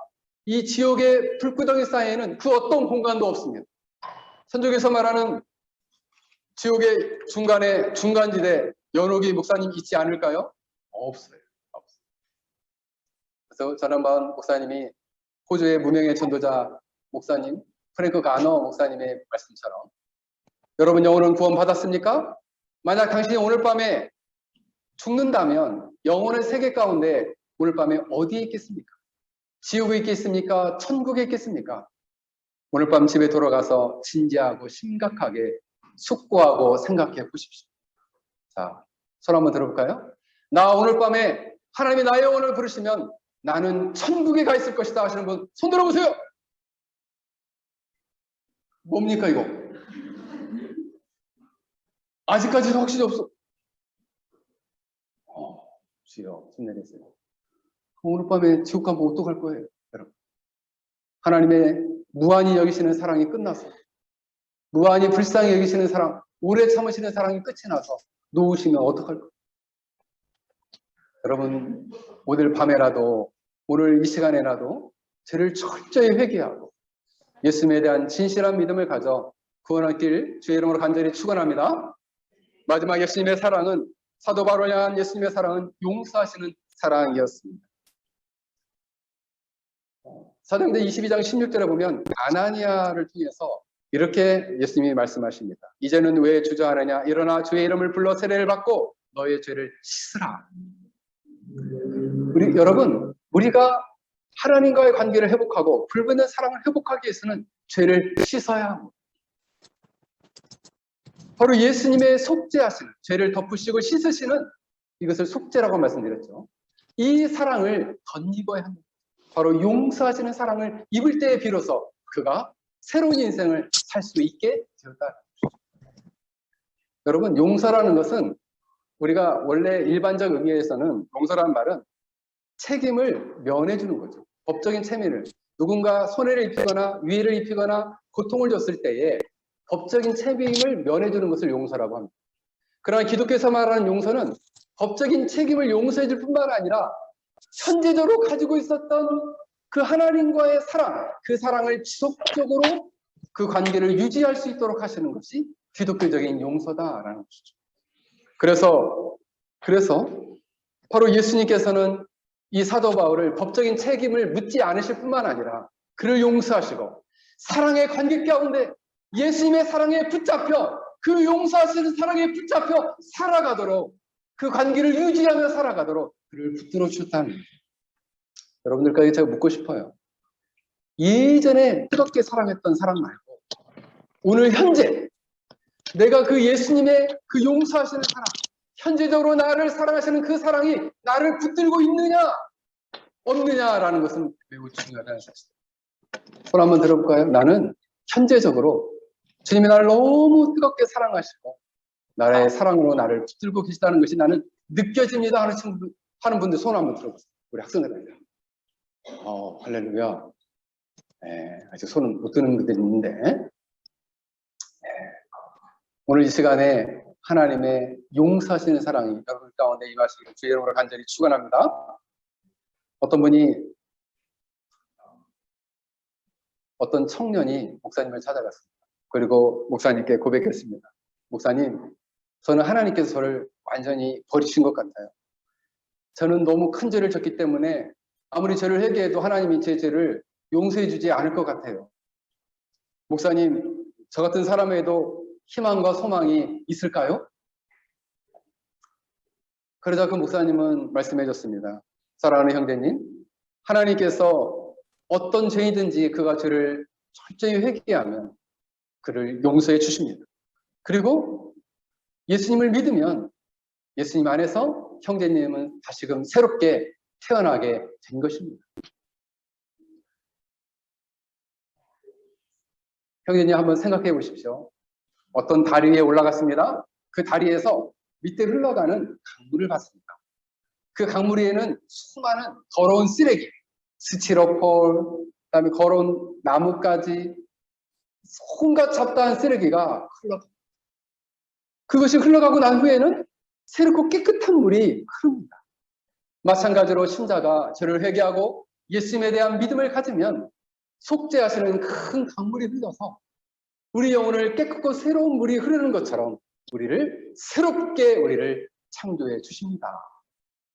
이 지옥의 불구덩이 사이에는 그 어떤 공간도 없습니다. 선족에서 말하는 지옥의 중간에 중간지대 연옥이 목사님 있지 않을까요? 없어요. 그래서 지난번 목사님이 호주의 무명의 전도자 목사님 프랭크 가너 목사님의 말씀처럼 여러분 영혼은 구원 받았습니까? 만약 당신이 오늘 밤에 죽는다면 영혼의 세계 가운데 오늘 밤에 어디에 있겠습니까? 지옥에 있겠습니까? 천국에 있겠습니까? 오늘 밤 집에 돌아가서 진지하고 심각하게 숙고하고 생각해 보십시오. 자, 손 한번 들어볼까요? 나 오늘 밤에 하나님이 나의 영혼을 부르시면 나는 천국에 가 있을 것이다 하시는 분 손 들어보세요. 뭡니까 이거? 아직까지도 확신이 없어. 주여 힘내겠어요. 오늘 밤에 지옥 가면 어떡할 거예요, 여러분? 하나님의 무한히 여기시는 사랑이 끝나서 무한히 불쌍히 여기시는 사랑, 오래 참으시는 사랑이 끝이 나서 놓으시면 어떡할 거예요? 여러분 오늘 밤에라도 오늘 이 시간에라도 죄를 철저히 회개하고 예수님에 대한 진실한 믿음을 가져 구원할 길 주의 이름으로 간절히 축원합니다. 마지막 예수님의 사랑은 사도 바울을 향한 예수님의 사랑은 용서하시는 사랑이었습니다. 사도행전 22장 16절에 보면 아나니아를 통해서 이렇게 예수님이 말씀하십니다. 이제는 왜 주저하느냐? 일어나 주의 이름을 불러 세례를 받고 너의 죄를 씻으라. 여러분, 우리가 하나님과의 관계를 회복하고 불변의 사랑을 회복하기 위해서는 죄를 씻어야 합니다. 바로 예수님의 속죄하시는, 죄를 덮으시고 씻으시는 이것을 속죄라고 말씀드렸죠. 이 사랑을 덧입어야 합니다. 바로 용서하시는 사랑을 입을 때에 비로소 그가 새로운 인생을 살 수 있게 되었다. 여러분, 용서라는 것은 우리가 원래 일반적 의미에서는 용서라는 말은 책임을 면해주는 거죠. 법적인 책임을. 누군가 손해를 입히거나 위해를 입히거나 고통을 줬을 때에 법적인 책임을 면해주는 것을 용서라고 합니다. 그러나 기독교에서 말하는 용서는 법적인 책임을 용서해줄 뿐만 아니라 현재적으로 가지고 있었던 그 하나님과의 사랑, 그 사랑을 지속적으로 그 관계를 유지할 수 있도록 하시는 것이 기독교적인 용서다라는 것이죠. 그래서 바로 예수님께서는 이 사도 바울을 법적인 책임을 묻지 않으실 뿐만 아니라 그를 용서하시고 사랑의 관계 가운데 예수님의 사랑에 붙잡혀 그 용서하시는 사랑에 붙잡혀 살아가도록 그 관계를 유지하며 살아가도록 그를 붙들어 주셨다는 거예요. 여러분들까지 제가 묻고 싶어요. 예전에 뜨겁게 사랑했던 사랑 말고 오늘 현재 내가 그 예수님의 그 용서하시는 사랑, 현재적으로 나를 사랑하시는 그 사랑이 나를 붙들고 있느냐 없느냐라는 것은 매우 중요하다는 사실. 손 한번 들어볼까요? 나는 현재적으로 주님이 나를 너무 뜨겁게 사랑하시고 나의 사랑으로 나를 붙들고 계시다는 것이 나는 느껴집니다 하는 분들 손 한번 들어보세요. 우리 학생들입니다. 할렐루야. 아직 손은 못 드는 분들이 있는데 오늘 이 시간에 하나님의 용서하시는 사랑이 여러분 가운데 임하시기를 주의 이름으로 간절히 축원합니다. 어떤 분이 어떤 청년이 목사님을 찾아갔습니다. 그리고 목사님께 고백했습니다. 목사님, 저는 하나님께서 저를 완전히 버리신 것 같아요. 저는 너무 큰 죄를 졌기 때문에 아무리 죄를 회개해도 하나님이 제 죄를 용서해 주지 않을 것 같아요. 목사님, 저 같은 사람에도 희망과 소망이 있을까요? 그러자 그 목사님은 말씀해 줬습니다. 사랑하는 형제님, 하나님께서 어떤 죄이든지 그가 죄를 철저히 회개하면 그를 용서해 주십니다. 그리고 예수님을 믿으면 예수님 안에서 형제님은 다시금 새롭게 태어나게 된 것입니다. 형제님 한번 생각해 보십시오. 어떤 다리 위에 올라갔습니다. 그 다리에서 밑에 흘러가는 강물을 봤습니다. 그 강물 위에는 수많은 더러운 쓰레기, 스티로폴, 그다음에 더러운 나뭇가지, 온갖 잡다한 쓰레기가 흘러갑니다. 그것이 흘러가고 난 후에는 새롭고 깨끗한 물이 흐릅니다. 마찬가지로 신자가 죄를 회개하고 예수님에 대한 믿음을 가지면 속죄하시는 큰 강물이 흘러서 우리 영혼을 깨끗고 새로운 물이 흐르는 것처럼 우리를 새롭게 우리를 창조해 주십니다.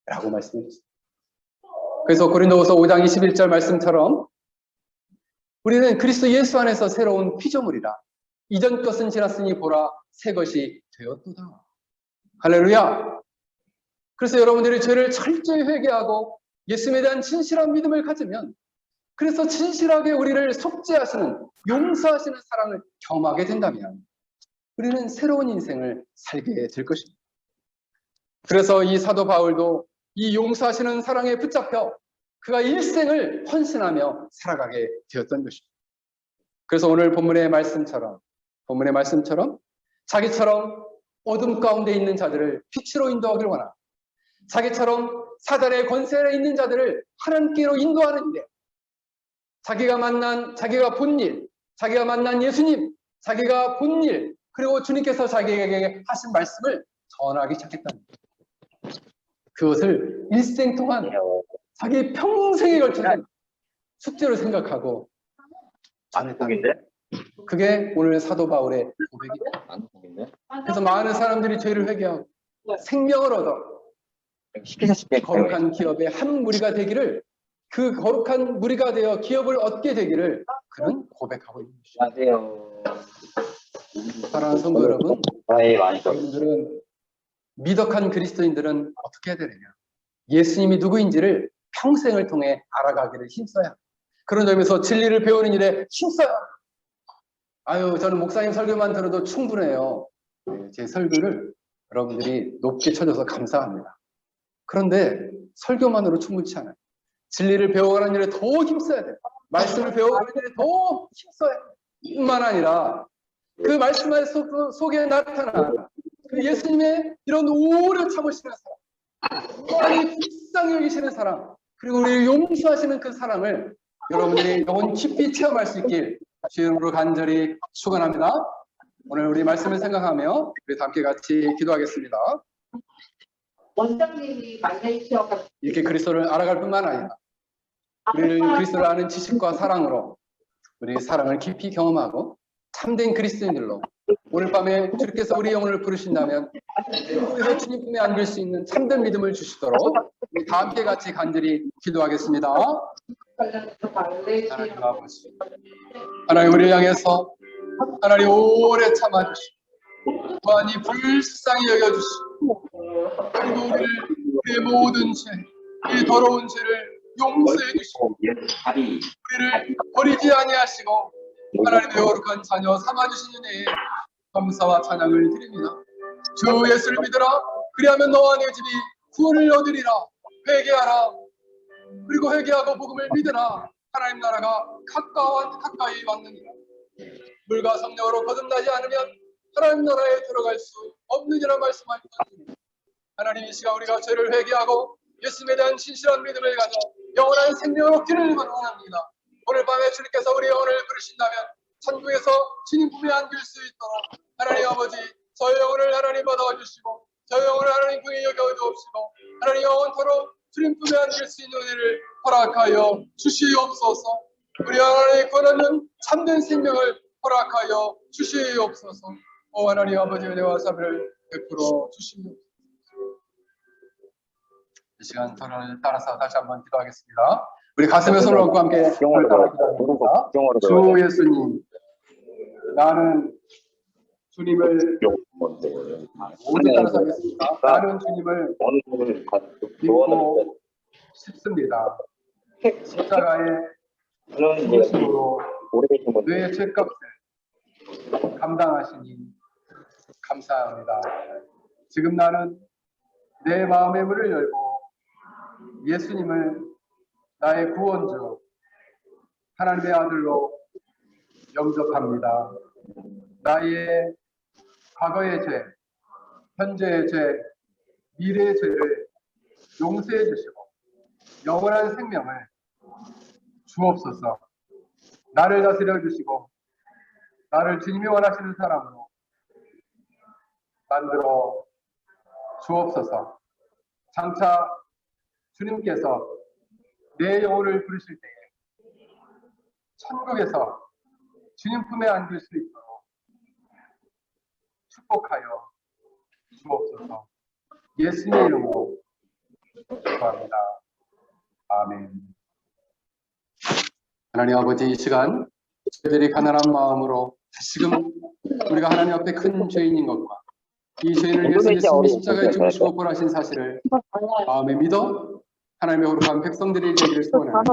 라고 말씀해 주셨습니다. 그래서 고린도후서 5장 21절 말씀처럼 우리는 그리스도 예수 안에서 새로운 피조물이라. 이전 것은 지났으니 보라 새 것이 되었도다. 할렐루야. 그래서 여러분들이 죄를 철저히 회개하고 예수님에 대한 진실한 믿음을 가지면 그래서 진실하게 우리를 속죄하시는 용서하시는 사랑을 경험하게 된다면 우리는 새로운 인생을 살게 될 것입니다. 그래서 이 사도 바울도 이 용서하시는 사랑에 붙잡혀 그가 일생을 헌신하며 살아가게 되었던 것입니다. 그래서 오늘 본문의 말씀처럼 자기처럼 어둠 가운데 있는 자들을 빛으로 인도하길 원하고 자기처럼 사단의 권세에 있는 자들을 하나님께로 인도하는 일에 자기가 본 일, 자기가 만난 예수님, 자기가 본 일, 그리고 주님께서 자기에게 하신 말씀을 전하기 시작했다는 거예요. 그것을 일생 동안 자기 평생에 걸쳐서 숙제로 생각하고 전했다는 거예요. 그게 오늘 사도 바울의 고백입니다. 그래서 많은 사람들이 죄를 회개하고 생명을 얻어 거룩한 기업의 한 무리가 되기를 그 거룩한 무리가 되어 기업을 얻게 되기를 그는 고백하고 있는 것입니다. 사랑하는 성도 여러분, 여러분들은 미덕한 그리스도인들은 어떻게 해야 되느냐? 예수님이 누구인지를 평생을 통해 알아가기를 힘써야 합니다. 그런 점에서 진리를 배우는 일에 힘써야 합니다. 아유, 저는 목사님 설교만 들어도 충분해요. 제 설교를 여러분들이 높게 쳐줘서 감사합니다. 그런데 설교만으로 충분치 않아요. 진리를 배워가는 일에 더 힘써야 돼요. 말씀을 배워가는 일에 더 힘써야 돼요. 뿐만 아니라 그 말씀 속에 나타난 그 예수님의 이런 오래 참으시는 사랑, 하나님이 불쌍히 여기시는 사랑, 그리고 우리를 용서하시는 그 사랑을 여러분들이 영혼 깊이 체험할 수 있길 주님으로 간절히 축원합니다. 오늘 우리 말씀을 생각하며 우리 함께 같이 기도하겠습니다. 원장님이 만나주셔서 이렇게 그리스도를 알아갈 뿐만 아니라 우리를 그리스도를 아는 지식과 사랑으로 우리 사랑을 깊이 경험하고 참된 그리스도인들로 오늘 밤에 주님께서 우리 영혼을 부르신다면 그래서 주님 품에 안길 수 있는 참된 믿음을 주시도록 우리 다 함께 같이 간절히 기도하겠습니다. 하나님 아버지, 하나님 우리를 향해서 하나님 오래 참아주시고 무한히 불쌍히 여겨주시고 그리고 우리의 모든 죄, 이 더러운 죄를 용서해 주시고 우리를 버리지 아니하시고 하나님의 거룩한 자녀 삼아주신 은혜에 감사와 찬양을 드립니다. 주 예수를 믿으라. 그리하면 너와 내 집이 구원을 얻으리라. 회개하라. 그리고 회개하고 복음을 믿으라. 하나님 나라가 가까이 왔느니라. 물과 성령으로 거듭나지 않으면 하나님 나라에 들어갈 수 없느니라 말씀하셨습니다. 하나님 이 시간 우리가 죄를 회개하고 예수님에 대한 진실한 믿음을 가져 영원한 생명을 얻기를 원합니다. 오늘 밤에 주님께서 우리 영혼을 부르신다면 천국에서 주님 품에 안길 수 있도록 하나님 아버지 저의 영혼을 하나님 받아와 주시고 저의 영혼을 하나님 품에 여겨 주옵시고 하나님 영원토록 주님 품에 안길 수 있는 은혜를 허락하여 주시옵소서. 우리 하나님의 권하는 참된 생명을 허락하여 주시옵소서. 오 하나님 아버지 은혜와 자비를 베풀어 주시옵소서. 이 시간 저를 따라서 다시 한번 기도하겠습니다. 우리 가슴에 손을 얹고 함께 저를 따라 기도하겠습니다. 주 예수님, 나는 주님을 모두 따라서 하겠습니다. 나는 주님을 믿고 싶습니다. 십자가의 죽으심으로 내 죄값을 감당하시니 감사합니다. 지금 나는 내 마음의 문을 열고 예수님을 나의 구원주, 하나님의 아들로 영접합니다. 나의 과거의 죄, 현재의 죄, 미래의 죄를 용서해 주시고 영원한 생명을 주옵소서. 나를 다스려 주시고 나를 주님이 원하시는 사람으로 만들어 주옵소서. 장차 주님께서 내 영혼을 부르실 때에 천국에서 주님 품에 안길 수 있도록 축복하여 주옵소서. 예수님의 이름으로 기도합니다. 아멘. 하나님 아버지, 이 시간 저희들이 가난한 마음으로 다시금 우리가 하나님 앞에 큰 죄인인 것과 이 죄인을 위해서 예수님이 십자가에 죽으시고 벌하신 사실을 마음에 믿어 하나님의 거룩한 백성들이 되기를 소원하는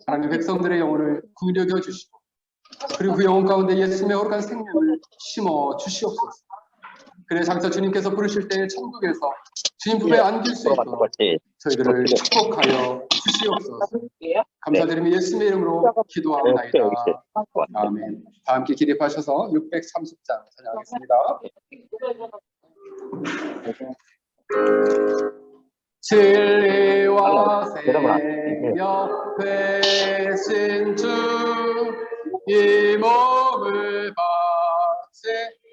하나님의 백성들의 영혼을 구력여 주시고 그리고 그 영혼 가운데 예수님의 거룩한 생명을 심어 주시옵소서. 그래 장차 주님께서 부르실 때 천국에서 주님 품에 안길 수 있도록 저희들을 축복하여 주시옵소서. 감사드리며 예수님의 이름으로 기도하옵나이다. 아멘. 다 함께 기립하셔서 630장 찬양하겠습니다. 진리와 생명 되신 주 이 몸을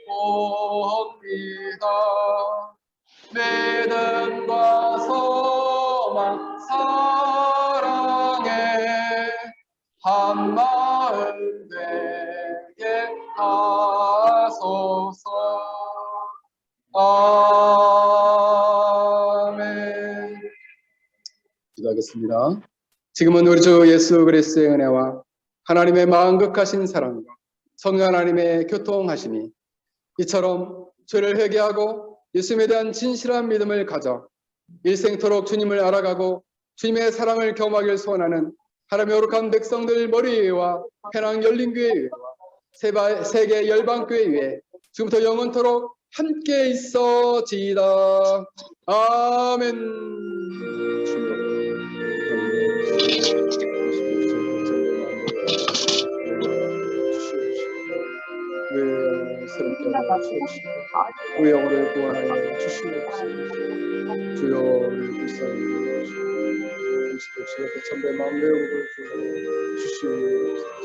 바치옵니다. 믿음과 소망 사랑에 한 마음 되게 하소서. 아멘. 기도하겠습니다. 지금은 우리 주 예수 그리스도의 은혜와 하나님의 마음극하신 사랑과 성령 하나님의 교통하심이 이처럼 죄를 회개하고 예수님에 대한 진실한 믿음을 가져 일생토록 주님을 알아가고 주님의 사랑을 경험하길 소원하는 하나님의 거룩한 백성들 머리 위와 해낭 열린교회 위와 세계 열방교회 위에 지금부터 영원토록 함께 있어지이다. 아멘. 새롭게 하여 주시옵시고 우리 영혼을 구원하여 주시옵소서. 주여 우리 불쌍히 여기시고 음식도 주여 그 참된 마음 내용을 주시옵소서.